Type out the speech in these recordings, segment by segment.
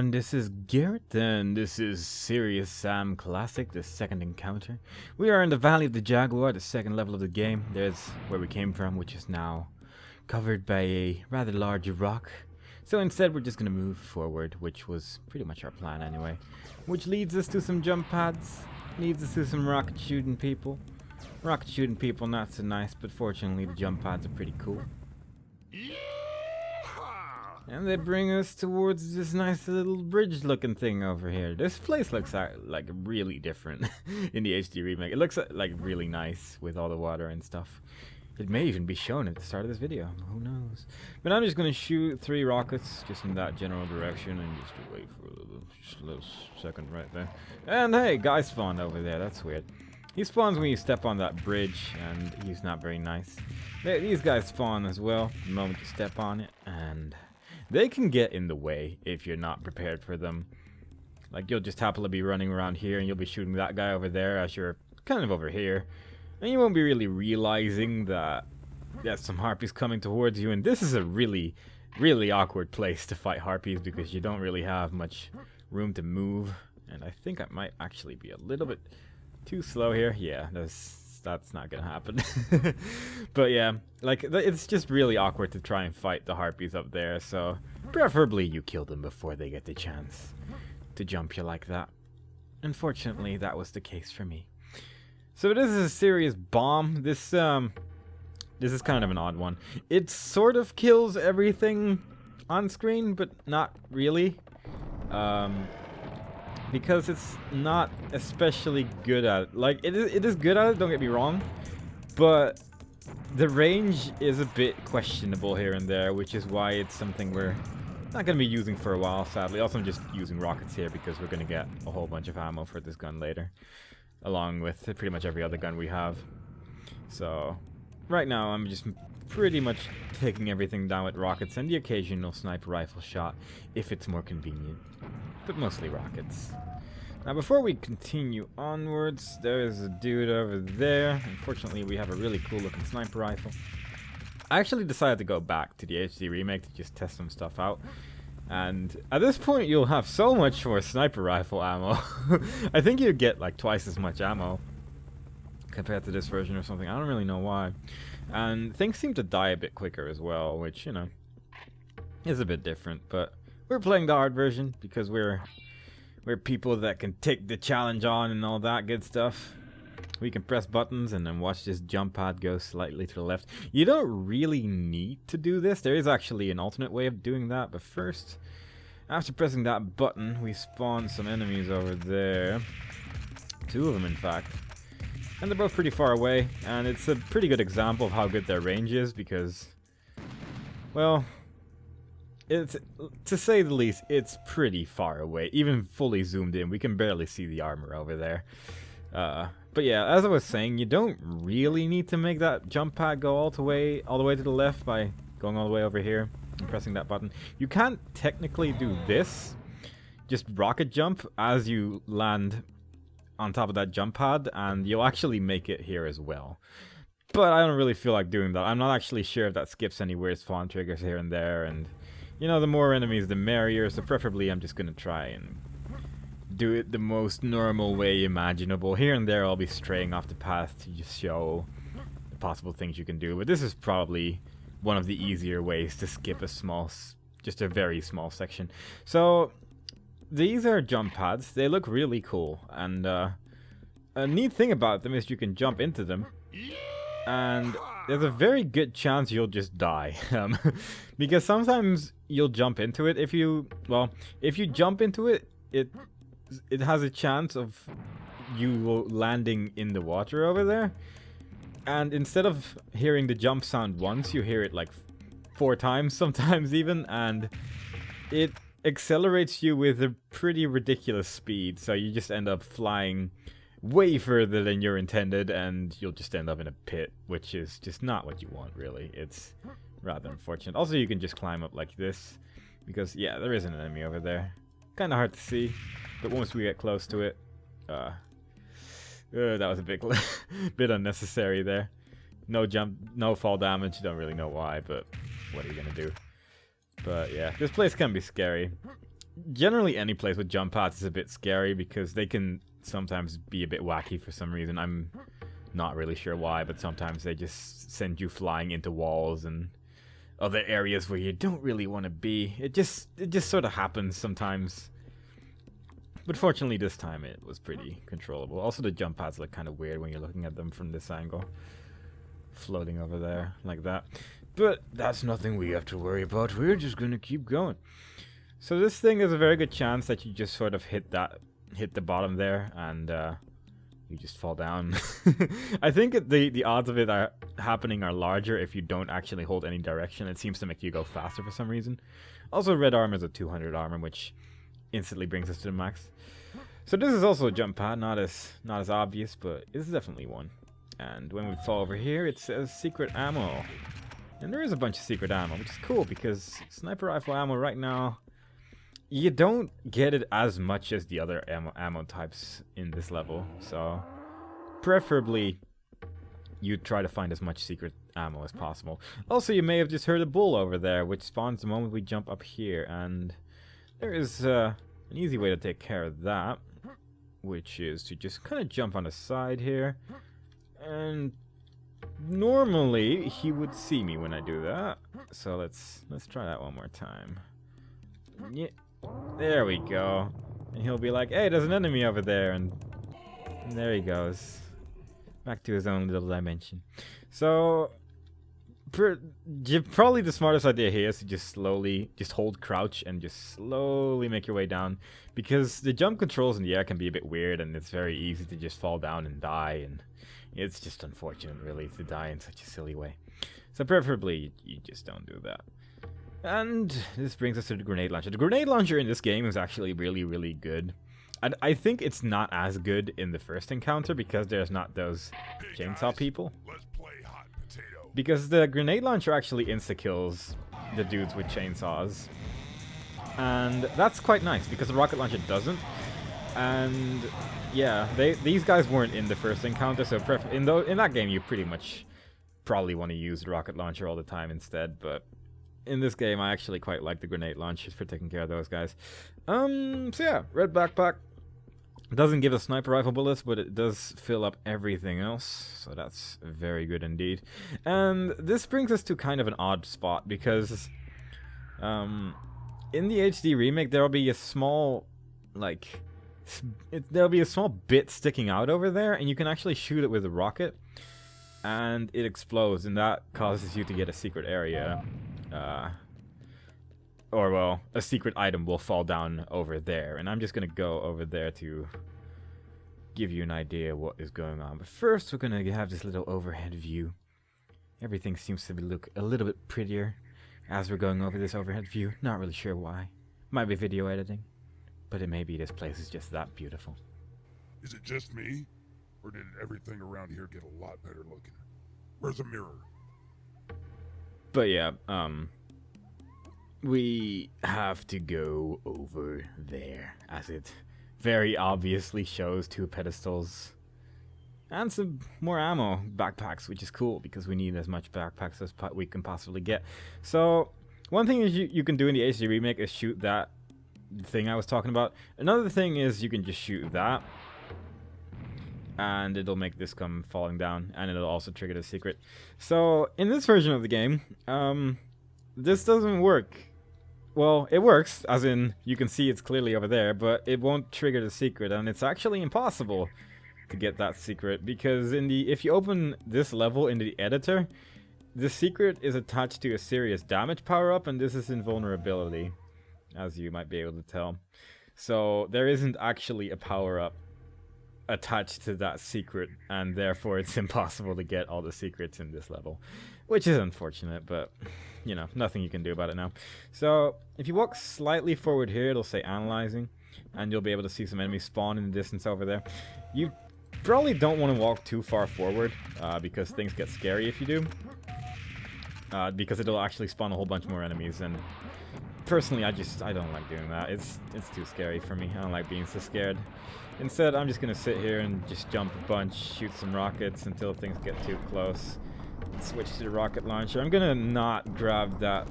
everyone, this is Garrett, and this is Serious Sam Classic, the second encounter. We are in the Valley of the Jaguar, the second level of the game. There's where we came from, which is now covered by a rather large rock. So instead we're just going to move forward, which was pretty much our plan anyway. Which leads us to some jump pads, leads us to some rocket shooting people. Rocket shooting people not so nice, but fortunately the jump pads are pretty cool. And they bring us towards this nice little bridge looking thing over here. This place looks like really different in the HD remake. It looks like really nice with all the water and stuff. It may even be shown at the start of this video. Who knows? But I'm just going to shoot 3 rockets just in that general direction and just wait for a little second right there. And hey, guy spawned over there. That's weird. He spawns when you step on that bridge, and he's not very nice. These guys spawn as well the moment you step on it, and they can get in the way if you're not prepared for them. Like, you'll just happily be running around here and you'll be shooting that guy over there as you're kind of over here. And you won't be really realizing that there's some harpies coming towards you. And this is a really, really awkward place to fight harpies because you don't really have much room to move. And I think I might actually be a little bit too slow here. Yeah, that's not gonna happen. But yeah, like, it's just really awkward to try and fight the harpies up there, so preferably you kill them before they get the chance to jump you like that. Unfortunately, that was the case for me. So this is a serious bomb. This is kind of an odd one. It sort of kills everything on screen, but not really. Because it's not especially good at it. Like, it is good at it, don't get me wrong, but the range is a bit questionable here and there, which is why it's something we're not going to be using for a while, sadly. Also, I'm just using rockets here because we're going to get a whole bunch of ammo for this gun later, along with pretty much every other gun we have. So, right now, I'm just pretty much taking everything down with rockets and the occasional sniper rifle shot, if it's more convenient. But mostly rockets. Now, before we continue onwards, there's a dude over there. Unfortunately, we have a really cool looking sniper rifle. I actually decided to go back to the HD remake to just test some stuff out. And at this point, you'll have so much more sniper rifle ammo. I think you'd get like twice as much ammo compared to this version or something. I don't really know why. And things seem to die a bit quicker as well, which, you know, is a bit different. But we're playing the hard version because we're people that can take the challenge on and all that good stuff. We can press buttons and then watch this jump pad go slightly to the left. You don't really need to do this. There is actually an alternate way of doing that. But first, after pressing that button, we spawn some enemies over there. 2 of them, in fact. And they're both pretty far away. And it's a pretty good example of how good their range is because, well, it's, to say the least, it's pretty far away. Even fully zoomed in, we can barely see the armor over there. But yeah, as I was saying, you don't really need to make that jump pad go all the way to the left by going all the way over here and pressing that button. You can't technically do this, just rocket jump as you land on top of that jump pad, and you'll actually make it here as well. But I don't really feel like doing that. I'm not actually sure if that skips any weird spawn triggers here and there, and you know, the more enemies, the merrier, so preferably I'm just gonna try and do it the most normal way imaginable. Here and there I'll be straying off the path to just show the possible things you can do, but this is probably one of the easier ways to skip just a very small section. So, these are jump pads. They look really cool, and a neat thing about them is you can jump into them, and there's a very good chance you'll just die. Because sometimes you'll jump into it. If you jump into it, it has a chance of you landing in the water over there. And instead of hearing the jump sound once, you hear it like 4 times sometimes even, and it accelerates you with a pretty ridiculous speed, so you just end up flying way further than you're intended, and you'll just end up in a pit, which is just not what you want, really. It's rather unfortunate. Also, you can just climb up like this, because, yeah, there is an enemy over there. Kind of hard to see, but once we get close to it, that was a bit unnecessary there. No jump, no fall damage, don't really know why, but what are you gonna do? But yeah, this place can be scary. generally any place with jump pads is a bit scary because they can sometimes be a bit wacky for some reason. I'm not really sure why, but sometimes they just send you flying into walls and other areas where you don't really want to be. It just sort of happens sometimes. But fortunately this time it was pretty controllable. Also the jump pads look kind of weird when you're looking at them from this angle. Floating over there like that. But that's nothing we have to worry about. We're just gonna keep going. So this thing is a very good chance that you just sort of hit the bottom there and you just fall down. I think the odds of it are happening are larger if you don't actually hold any direction. It seems to make you go faster for some reason. Also red armor is a 200 armor, which instantly brings us to the max. So this is also a jump pad, not as obvious, but it's definitely one. And when we fall over here, it says secret ammo. And there is a bunch of secret ammo, which is cool because sniper rifle ammo right now, you don't get it as much as the other ammo types in this level. So preferably you try to find as much secret ammo as possible. Also, you may have just heard a bull over there, which spawns the moment we jump up here. And there is an easy way to take care of that, which is to just kind of jump on the side here. And normally he would see me when I do that. So let's try that one more time. Yeah, there we go. And he'll be like, "Hey, there's an enemy over there," and there he goes. Back to his own little dimension. So probably the smartest idea here is to just hold crouch and just slowly make your way down, because the jump controls in the air can be a bit weird and it's very easy to just fall down and die, and it's just unfortunate really to die in such a silly way. So preferably you just don't do that. And this brings us to the grenade launcher. The grenade launcher in this game is actually really, really good. And I think it's not as good in the first encounter because there's not those chainsaw people. Let's play hot potato. Because the grenade launcher actually insta-kills the dudes with chainsaws. And that's quite nice because the rocket launcher doesn't. And yeah, these guys weren't in the first encounter, so in that game you pretty much probably want to use the rocket launcher all the time instead, but in this game I actually quite like the grenade launchers for taking care of those guys. So yeah, red backpack. Doesn't give us sniper rifle bullets, but it does fill up everything else, so that's very good indeed. And this brings us to kind of an odd spot because in the HD remake there'll be a small there'll be a small bit sticking out over there, and you can actually shoot it with a rocket and it explodes, and that causes you to get a secret area. Or well, a secret item will fall down over there, and I'm just gonna go over there to give you an idea what is going on. But first we're gonna have this little overhead view. Everything seems to look a little bit prettier as we're going over this overhead view. Not really sure why. Might be video editing, but it may be this place is just that beautiful. Is it just me? Or did everything around here get a lot better looking? Where's a mirror? But yeah, we have to go over there, as it very obviously shows two pedestals and some more ammo backpacks, which is cool because we need as much backpacks as we can possibly get. So one thing is you can do in the HD remake is shoot that thing I was talking about. Another thing is you can just shoot that and it'll make this come falling down, and it'll also trigger the secret. So in this version of the game, this doesn't work. Well, it works, as in you can see it's clearly over there, but it won't trigger the secret, and it's actually impossible to get that secret because if you open this level into the editor, the secret is attached to a serious damage power-up, and this is invulnerability, as you might be able to tell. So there isn't actually a power-up attached to that secret, and therefore it's impossible to get all the secrets in this level, which is unfortunate, but you know, nothing you can do about it now. So if you walk slightly forward here, it'll say analyzing, and you'll be able to see some enemies spawn in the distance over there. You probably don't want to walk too far forward because things get scary if you do, because it'll actually spawn a whole bunch more enemies, and personally I don't like doing that. It's too scary for me. I don't like being so scared. Instead, I'm just gonna sit here and just jump a bunch, shoot some rockets until things get too close. switch to the rocket launcher. I'm gonna not grab that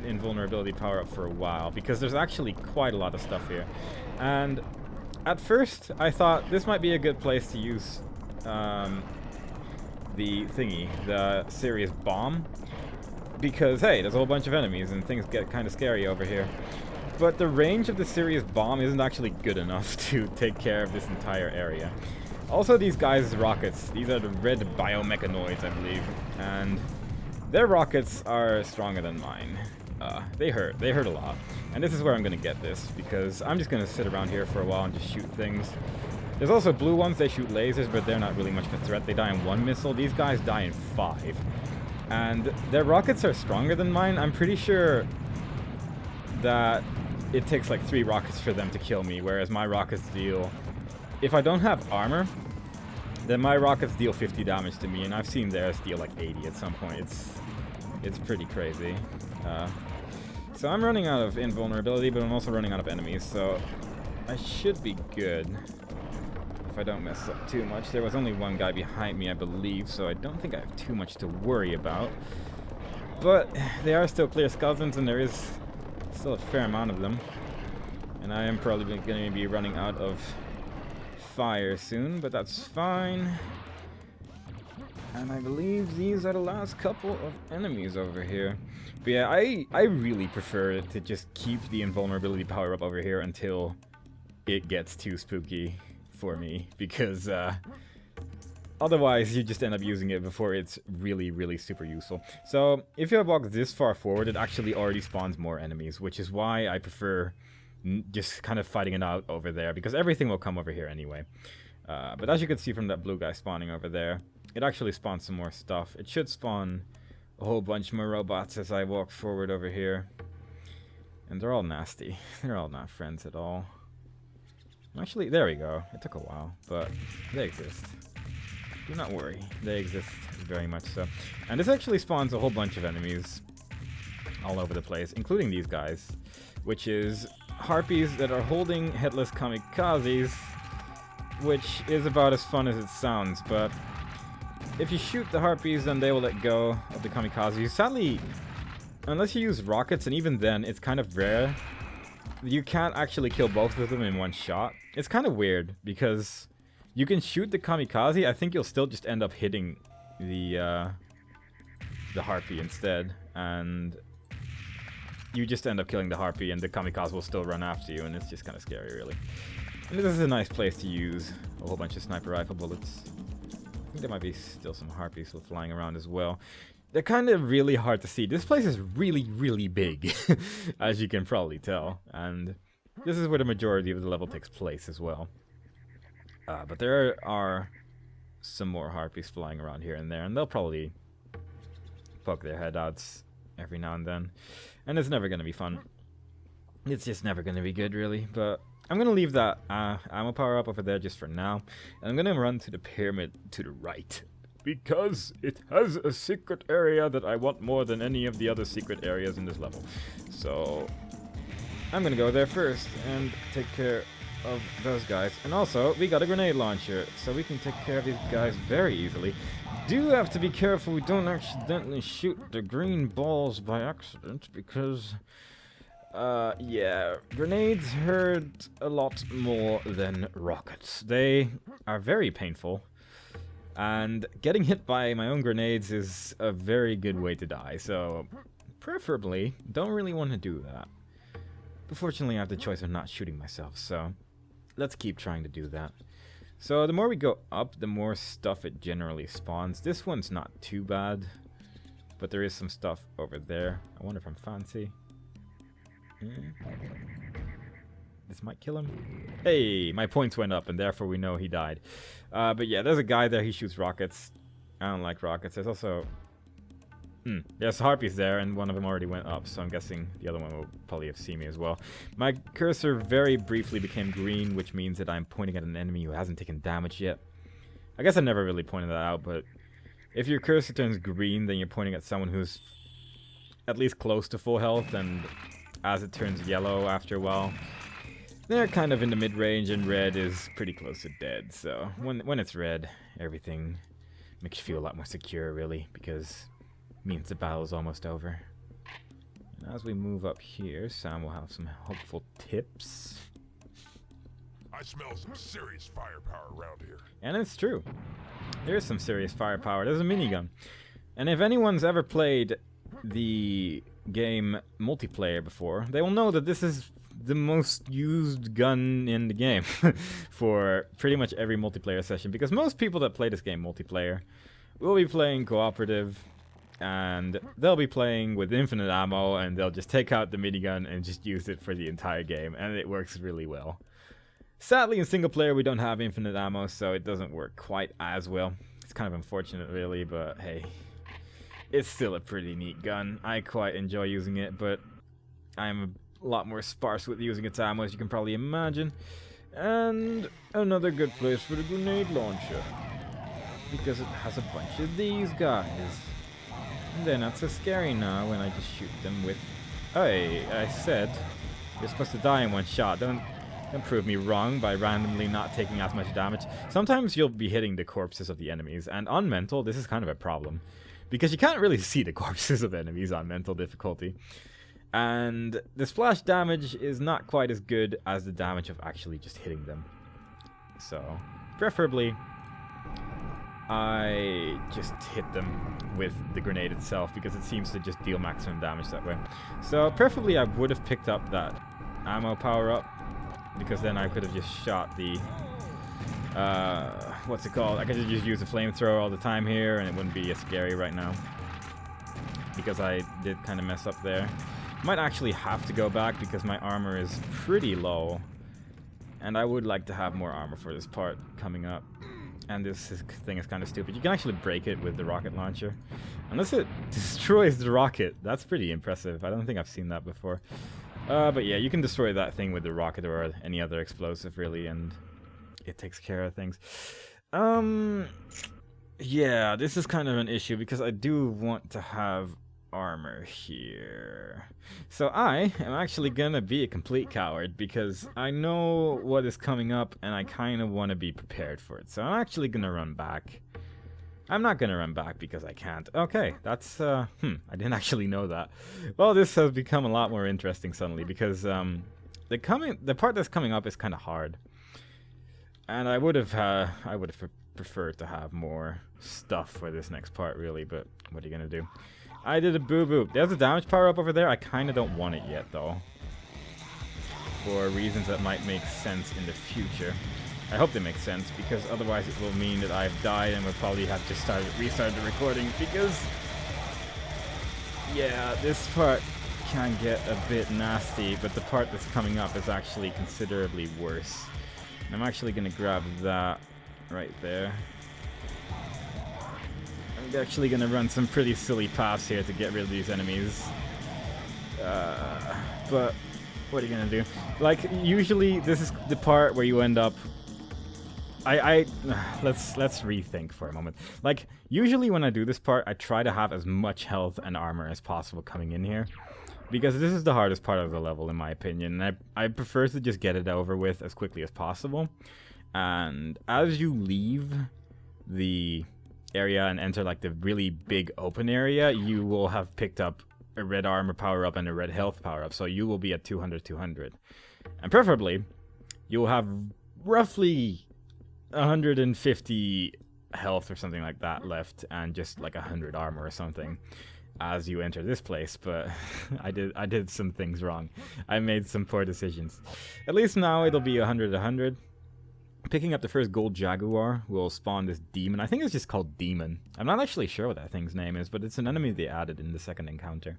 invulnerability power up for a while because there's actually quite a lot of stuff here. And at first, I thought this might be a good place to use the thingy, the Sirius bomb, because hey, there's a whole bunch of enemies and things get kind of scary over here. But the range of the Sirius bomb isn't actually good enough to take care of this entire area. Also, these guys' rockets, these are the red biomechanoids, I believe, and their rockets are stronger than mine. They hurt a lot. And this is where I'm gonna get this, because I'm just gonna sit around here for a while and just shoot things. There's also blue ones, they shoot lasers, but they're not really much of a threat. They die in 1 missile. These guys die in 5. And their rockets are stronger than mine. I'm pretty sure that it takes like 3 rockets for them to kill me, whereas my rockets deal... If I don't have armor, then my rockets deal 50 damage to me, and I've seen theirs deal like 80 at some point. It's pretty crazy. So I'm running out of invulnerability, but I'm also running out of enemies, so I should be good if I don't mess up too much. There was only one guy behind me, I believe, so I don't think I have too much to worry about. But they are still clear skeletons, and there is still a fair amount of them. And I am probably going to be running out of fire soon, but that's fine. And I believe these are the last couple of enemies over here. But yeah, I really prefer to just keep the invulnerability power up over here until it gets too spooky for me, because otherwise you just end up using it before it's really, really super useful. So if you walk this far forward, it actually already spawns more enemies, which is why I prefer just kind of fighting it out over there, because everything will come over here anyway. But as you can see from that blue guy spawning over there, it actually spawns some more stuff. It should spawn a whole bunch more robots as I walk forward over here. And they're all nasty. They're all not friends at all. Actually, there we go. It took a while, but they exist. Do not worry. They exist very much so. And this actually spawns a whole bunch of enemies all over the place, including these guys, which is harpies that are holding headless kamikazes, which is about as fun as it sounds, but if you shoot the harpies, then they will let go of the kamikazes. Sadly, unless you use rockets, and even then, it's kind of rare, you can't actually kill both of them in one shot. It's kind of weird, because you can shoot the kamikaze, I think you'll still just end up hitting the harpy instead, and you just end up killing the harpy, and the kamikaze will still run after you, and it's just kind of scary, really. And this is a nice place to use a whole bunch of sniper rifle bullets. I think there might be still some harpies still flying around as well. They're kind of really hard to see. This place is really, really big, as you can probably tell. And this is where the majority of the level takes place as well. But there are some more harpies flying around here and there, and they'll probably poke their head out every now and then. And it's never going to be fun. It's just never going to be good, really. But I'm going to leave that ammo power up over there just for now. And I'm going to run to the pyramid to the right, because it has a secret area that I want more than any of the other secret areas in this level. So I'm going to go there first and take care of those guys. And also, we got a grenade launcher, so we can take care of these guys very easily. Do have to be careful we don't accidentally shoot the green balls by accident, because yeah, grenades hurt a lot more than rockets. They are very painful, and getting hit by my own grenades is a very good way to die, so preferably don't really want to do that. But fortunately I have the choice of not shooting myself, so let's keep trying to do that. So the more we go up, the more stuff it generally spawns. This one's not too bad, but there is some stuff over there. I wonder if I'm fancy. This might kill him. Hey, my points went up, and therefore we know he died. But yeah, there's a guy there. He shoots rockets. I don't like rockets. There's also... there's harpies there, and one of them already went up, so I'm guessing the other one will probably have seen me as well. My cursor very briefly became green, which means that I'm pointing at an enemy who hasn't taken damage yet. I guess I never really pointed that out, but if your cursor turns green, then you're pointing at someone who's at least close to full health, and as it turns yellow after a while, they're kind of in the mid-range, and red is pretty close to dead. So when it's red, everything Makes you feel a lot more secure, really, because it means the battle's almost over. And as we move up here, Sam will have some helpful tips. I smell some serious firepower around here. And it's true. There is some serious firepower. There's a minigun. And if anyone's ever played the game multiplayer before, they will know that this is the most used gun in the game for pretty much every multiplayer session, because most people that play this game multiplayer will be playing cooperative, and they'll be playing with infinite ammo, and they'll just take out the minigun and just use it for the entire game, and it works really well. Sadly, in single player we don't have infinite ammo, so it doesn't work quite as well. It's kind of unfortunate, really, but hey, it's still a pretty neat gun. I quite enjoy using it, but I'm a lot more sparse with using its ammo, as you can probably imagine. And another good place for the grenade launcher, because it has a bunch of these guys. And they're not so scary now when I just shoot them with... Hey, I said you're supposed to die in one shot. Don't prove me wrong by randomly not taking as much damage. Sometimes you'll be hitting the corpses of the enemies, and on mental, this is kind of a problem, because you can't really see the corpses of enemies on mental difficulty. And the splash damage is not quite as good as the damage of actually just hitting them. So, preferably, I just hit them with the grenade itself, because it seems to just deal maximum damage that way. So, preferably I would have picked up that ammo power-up, because then I could have just shot the... what's it called? I could have just used a flamethrower all the time here, and it wouldn't be as scary right now, because I did kind of mess up there. Might actually have to go back because my armor is pretty low, and I would like to have more armor for this part coming up. And this thing is kind of stupid. You can actually break it with the rocket launcher, unless it destroys the rocket. That's pretty impressive. I don't think I've seen that before. But yeah, you can destroy that thing with the rocket or any other explosive, really, and it takes care of things. Yeah, this is kind of an issue because I do want to have armor here. So I am actually gonna be a complete coward because I know what is coming up and I kind of want to be prepared for it. So I'm actually gonna run back. I'm not gonna run back because I can't. Okay, that's I didn't actually know that. Well, this has become a lot more interesting suddenly because the part that's coming up is kind of hard, and I would have preferred to have more stuff for this next part, really. But what are you gonna do? I did a boo-boo. There's a damage power up over there. I kind of don't want it yet, though, for reasons that might make sense in the future. I hope they make sense, because otherwise it will mean that I've died and we'll probably have to restart the recording, because, yeah, this part can get a bit nasty, but the part that's coming up is actually considerably worse. And I'm actually going to grab that right there. I'm actually going to run some pretty silly paths here to get rid of these enemies. But what are you going to do? Like, usually this is the part where you end up... let's rethink for a moment. Like, usually when I do this part, I try to have as much health and armor as possible coming in here, because this is the hardest part of the level, in my opinion. And I prefer to just get it over with as quickly as possible. And as you leave the area and enter like the really big open area, you will have picked up a red armor power up and a red health power up. So you will be at 200, and preferably you will have roughly 150 health or something like that left, and just like 100 armor or something as you enter this place. But I did some things wrong. I made some poor decisions. At least now it'll be 100. Picking up the first gold jaguar will spawn this demon. I think it's just called Demon. I'm not actually sure what that thing's name is, but it's an enemy they added in the second encounter.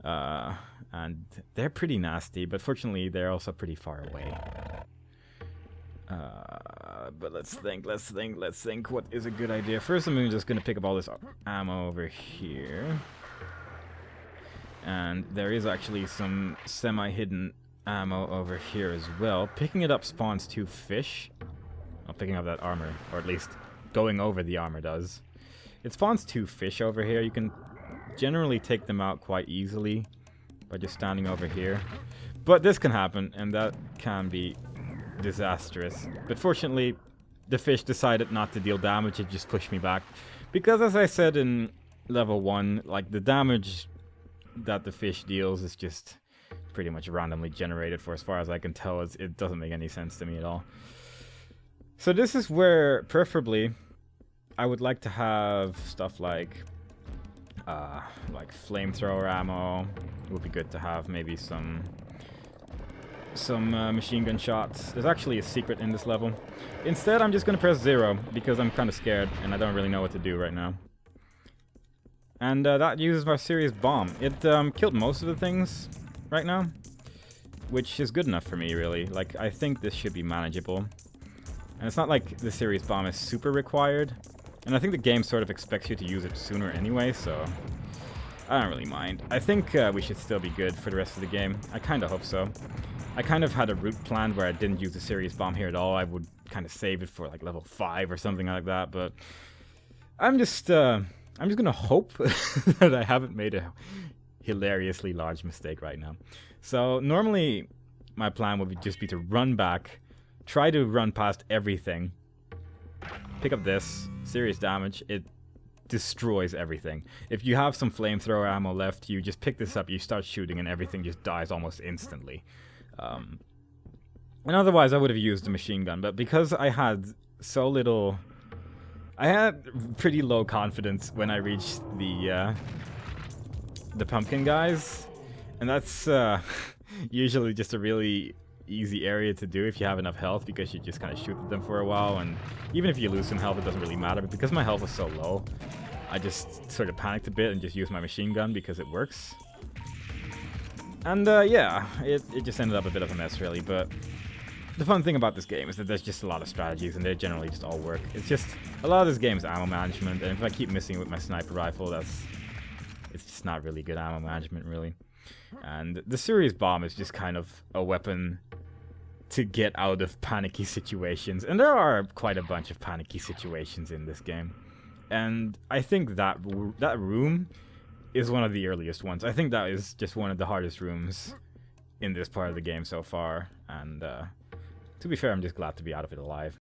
And they're pretty nasty, but fortunately they're also pretty far away. But let's think. What is a good idea? First, I'm just gonna pick up all this ammo over here. And there is actually some semi-hidden ammo over here as well. Picking it up spawns 2 fish. Well, picking up that armor, or at least going over the armor does. It spawns 2 fish over here. You can generally take them out quite easily by just standing over here. But this can happen, and that can be disastrous. But fortunately, the fish decided not to deal damage, it just pushed me back. Because as I said in level 1, like the damage that the fish deals is just pretty much randomly generated for as far as I can tell. It doesn't make any sense to me at all. So this is where, preferably, I would like to have stuff like flamethrower ammo. It would be good to have maybe some machine gun shots. There's actually a secret in this level. Instead, I'm just gonna press 0 because I'm kind of scared and I don't really know what to do right now. And that uses my serious bomb. It killed most of the things right now, which is good enough for me, really. Like, I think this should be manageable. And it's not like the serious bomb is super required. And I think the game sort of expects you to use it sooner anyway, so I don't really mind. I think we should still be good for the rest of the game. I kind of hope so. I kind of had a route planned where I didn't use the serious bomb here at all. I would kind of save it for like level 5 or something like that, but I'm just gonna hope that I haven't made a hilariously large mistake right now. So normally my plan would just be to run back, try to run past everything, pick up this, serious damage. It destroys everything. If you have some flamethrower ammo left, you just pick this up, you start shooting, and everything just dies almost instantly. And otherwise I would have used the machine gun, but because I had so little... I had pretty low confidence when I reached the pumpkin guys, and that's usually just a really easy area to do if you have enough health, because you just kind of shoot at them for a while, and even if you lose some health it doesn't really matter, but because my health was so low, I just sort of panicked a bit and just used my machine gun because it works. And yeah, it just ended up a bit of a mess really, but the fun thing about this game is that there's just a lot of strategies and they generally just all work. It's just, a lot of this game is ammo management, and if I keep missing it with my sniper rifle, it's just not really good ammo management really. And the serious bomb is just kind of a weapon to get out of panicky situations, and there are quite a bunch of panicky situations in this game. And I think that room is one of the earliest ones. I think that is just one of the hardest rooms in this part of the game so far, and to be fair, I'm just glad to be out of it alive.